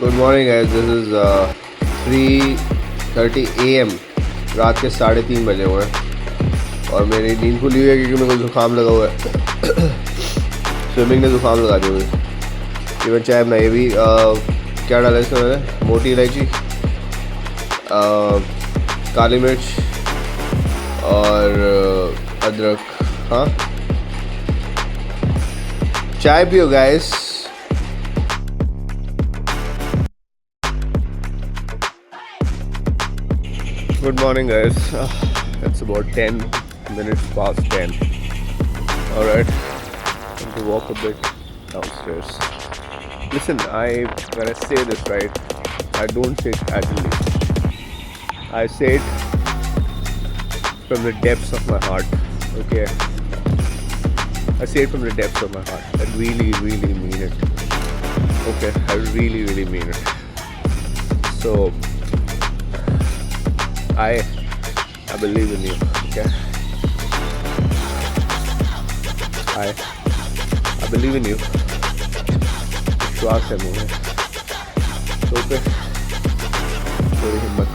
Good morning guys, this is 3:30 AM। रात के 3:30 बजे हुए हैं और मेरी नींद खुली हुई है क्योंकि मेरे को जुकाम लगा हुआ है। स्विमिंग ने जुकाम लगा दी हुई। इवन चाय बनाई भी क्या डाला इसमें मैंने, मोटी इलायची, काली मिर्च और अदरक। हाँ, चाय पियो guys. Good morning, guys. It's about 10 minutes past 10. Alright, time to walk a bit downstairs. Listen, when I say this right, I don't say it casually. I say it from the depths of my heart. Okay? I say it from the depths of my heart. I really, really mean it. Okay? I really, really mean it. So, I believe in you, okay? I believe in you. विश्वास है मुझे। तो पे थोड़ी हिम्मत।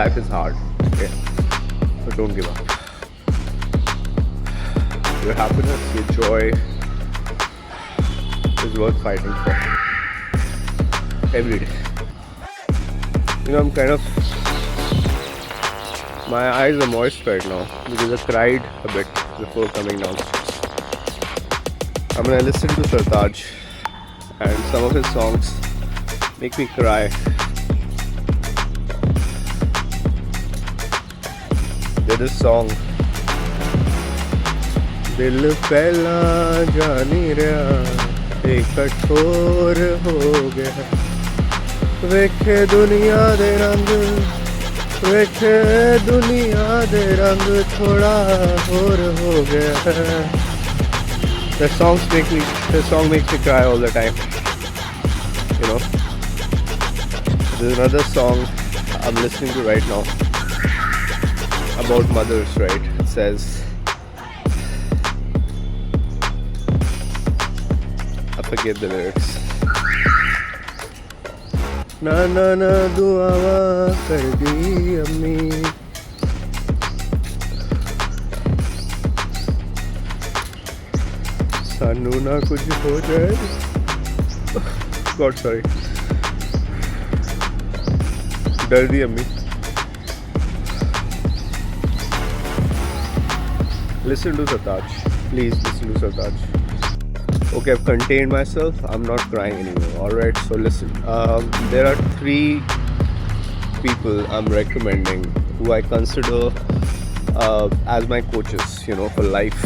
Life is hard, okay? But don't give up. Your happiness, your joy is worth fighting for every day. You know, I'm kind of, my eyes are moist right now because I cried a bit before coming downstairs. I'm gonna listen to Sartaj, and some of his songs make me cry. There's this song, दिल पहला जानी रहा एक कठोर हो गया, वेखे दुनिया दे रंग थोड़ा और हो गया। The song makes me cry all the time. You know, there's another song I'm listening to right now about mothers, right? It says, I forget the lyrics. ना ना ना दुआवा कर दी अम्मी, सानू ना कुछ हो जाए। गॉड सॉरी, डर दी अम्मी। Listen to Sartaj, please listen to Sartaj. Okay, I've contained myself. I'm not crying anymore. Alright, so listen. There are 3 people I'm recommending who I consider as my coaches, you know, for life.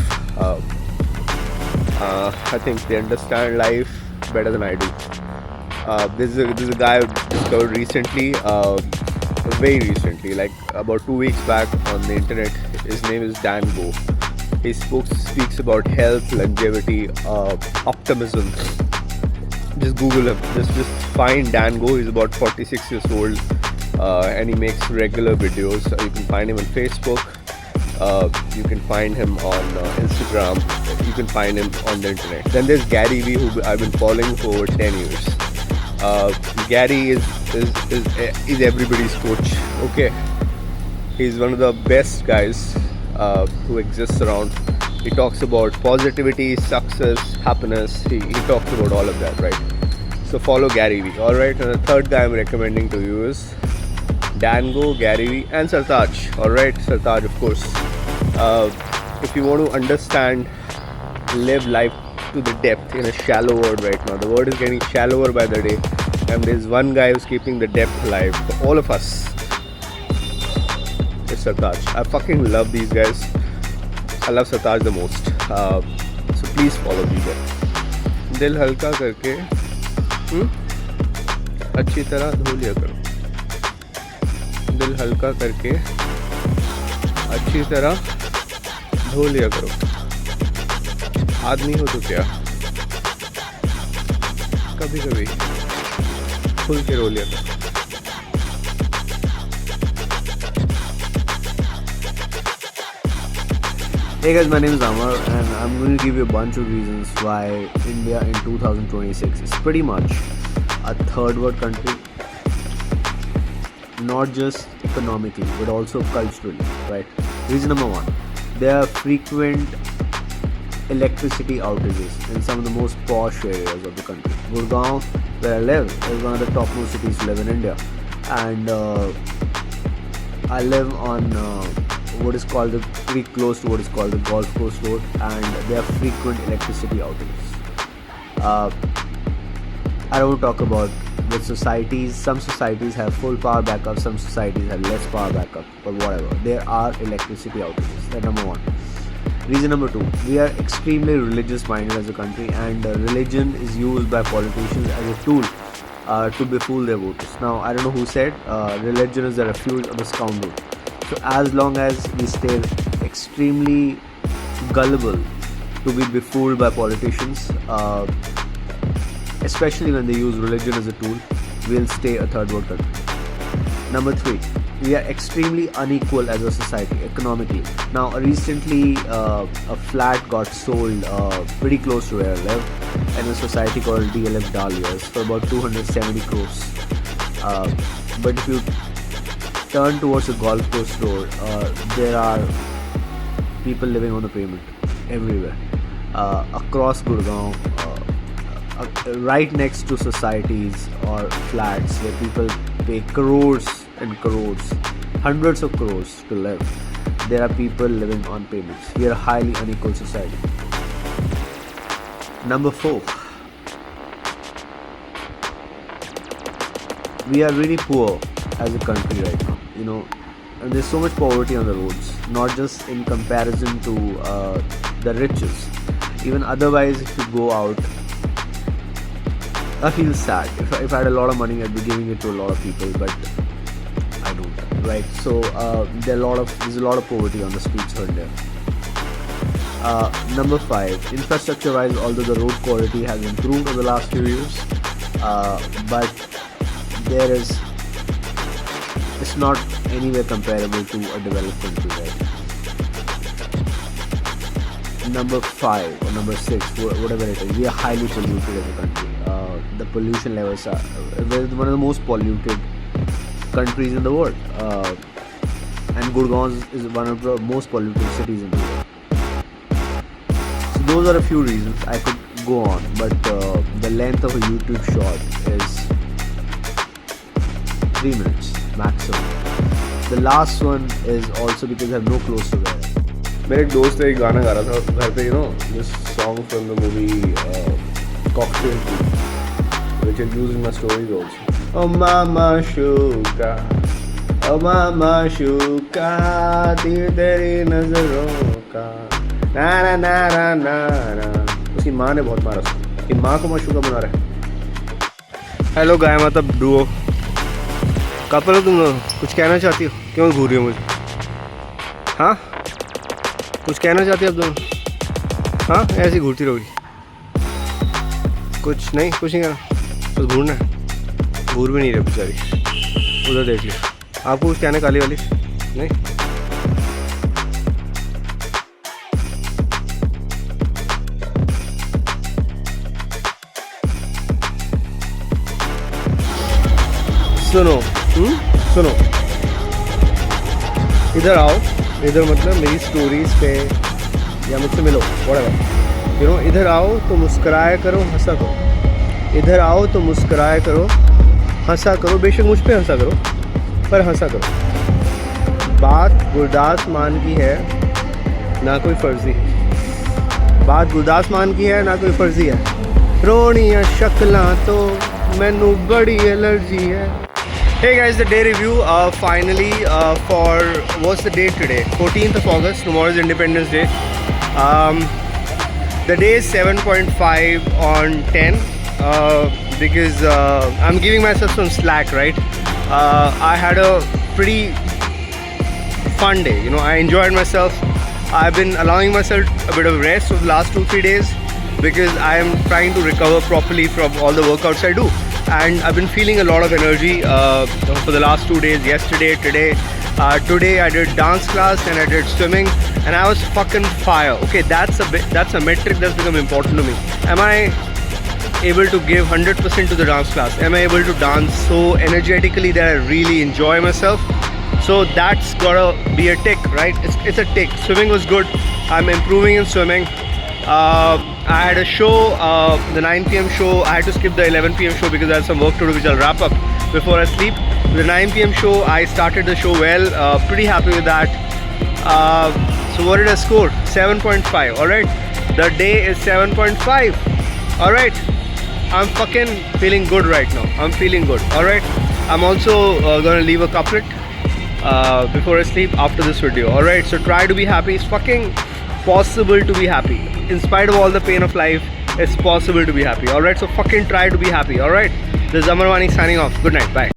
I think they understand life better than I do. This is a guy I discovered recently, very recently, like about 2 weeks back on the internet. His name is Dan Go. He speaks about health, longevity, optimism. Just Google him. Just find Dan Go. He's about 46 years old, and he makes regular videos. You can find him on Facebook. You can find him on Instagram. You can find him on the internet. Then there's Gary Vee, who I've been following for over 10 years. Gary is everybody's coach. Okay, he's one of the best guys who exists around. He talks about positivity, success, happiness. He talks about all of that, right? So follow Gary Vee. Alright, and the third guy I'm recommending to you is Dan Go, Gary Vee, and Sartaj. Alright, Sartaj, of course. If you want to understand, live life to the depth in a shallow world right now. The world is getting shallower by the day, and there's one guy who's keeping the depth alive for all of us. It's Sartaj. I fucking love these guys. I love Sartaj the most. So please follow these guys. दिल हल्का करके अच्छी तरह धो लिया करो। दिल हल्का करके अच्छी तरह धो लिया करो। आदमी हो तो क्या, कभी कभी खुल के रो लिया करो। Hey guys, my name is Amar, and I'm going to give you a bunch of reasons why India in 2026 is pretty much a third world country, not just economically but also culturally, right? Reason number one, there are frequent electricity outages in some of the most posh areas of the country. Gurgaon, where I live, is one of the topmost cities to live in India, and I live on what is called pretty close to what is called the Golf Coast Road, and there are frequent electricity outages. Uh, I don't talk about with societies. Some societies have full power backup, some societies have less power backup, but whatever. There are electricity outages. That's number one. Reason number two, we are extremely religious minded as a country, and religion is used by politicians as a tool to befool their voters. Now, I don't know who said religion is the refuge of the scoundrel. So, as long as we stay extremely gullible to be befooled by politicians, especially when they use religion as a tool, we'll stay a third world country. Number three, we are extremely unequal as a society economically. Now, recently, a flat got sold pretty close to where I live in a society called DLF Dahlias for about 270 crores. But if you turn towards the Golf Coast Road, there are people living on the pavement everywhere. Across Gurgaon, right next to societies or flats where people pay crores and crores, hundreds of crores to live, there are people living on payments. We are a highly unequal society. Number four, we are really poor as a country right now, and there's so much poverty on the roads, not just in comparison to the riches. Even otherwise, if you go out, I feel sad. If I had a lot of money, I'd be giving it to a lot of people, but I don't, right? So there's a lot of poverty on the streets here and there. Number five, infrastructure-wise, although the road quality has improved over the last few years, but it's not anywhere comparable to a developed country, right? Number five or number six, whatever it is, we are highly polluted as a country. The pollution levels are we're one of the most polluted countries in the world, and Gurgaon is one of the most polluted cities in the world. So those are a few reasons. I could go on, but the length of a YouTube short is 3 minutes maximum. The last one is also because I have no clothes to wear. मेरे एक दोस्त एक गाना गा रहा था घर पे, this song from the movie Cocktail, which I use in my stories also. Oh mama shuka, oh mama shuka, तेरी नजरों का, ना ना ना ना ना ना. उसकी माँ ने बहुत मारा उसको. उसकी माँ को माशूका बना रहा है. हेलो गाय माता डुओ, कपल हो तुम लोग? कुछ कहना चाहती हो? क्यों घूर रही हो मुझे? हाँ, कुछ कहना चाहती हो आप दोनों? हाँ, ऐसे ही घूरती रहोगी? कुछ नहीं कहना, बस घूरना है. घूर भी नहीं रहे बेचारी, उधर देख लिया. आपको कुछ कहने काली वाली नहीं? सुनो सुनो, इधर आओ. इधर मतलब मेरी स्टोरीज पे या मुझसे मिलो, व्हाटएवर, इधर आओ तो मुस्कुराया करो, हंसा करो. इधर आओ तो मुस्कुराया करो, हंसा करो. बेशक मुझ पे हंसा करो, पर हंसा करो. बात गुरदास मान की है, ना कोई फर्जी. बात गुरदास मान की है, ना कोई फर्जी है. रोनियां शक्लां तो मैनू बड़ी एलर्जी है. Hey guys, the day review finally for what's the date today? 14th of August. Tomorrow is Independence Day. The day is 7.5 on 10 because I'm giving myself some slack, right? I had a pretty fun day. I enjoyed myself. I've been allowing myself a bit of rest for the last 2-3 days because I am trying to recover properly from all the workouts I do. And I've been feeling a lot of energy for the last 2 days, yesterday, today. Today I did dance class and I did swimming. and I was fucking fire. Okay, that's a metric that's become important to me. Am I able to give 100% to the dance class? Am I able to dance so energetically that I really enjoy myself? So that's gotta be a tick, right? It's a tick. Swimming was good. I'm improving in swimming. I had a show, the 9 p.m. show. I had to skip the 11 p.m. show because I had some work to do, which I'll wrap up before I sleep. The 9 p.m. show, I started the show well. Pretty happy with that. So what did I score? 7.5. All right. The day is 7.5. All right. I'm fucking feeling good right now. I'm feeling good. All right. I'm also gonna leave a couplet before I sleep after this video. All right. So try to be happy. It's fucking possible to be happy. In spite of all the pain of life, it's possible to be happy. All right. So fucking try to be happy. All right. This is Amarwani signing off. Good night. Bye.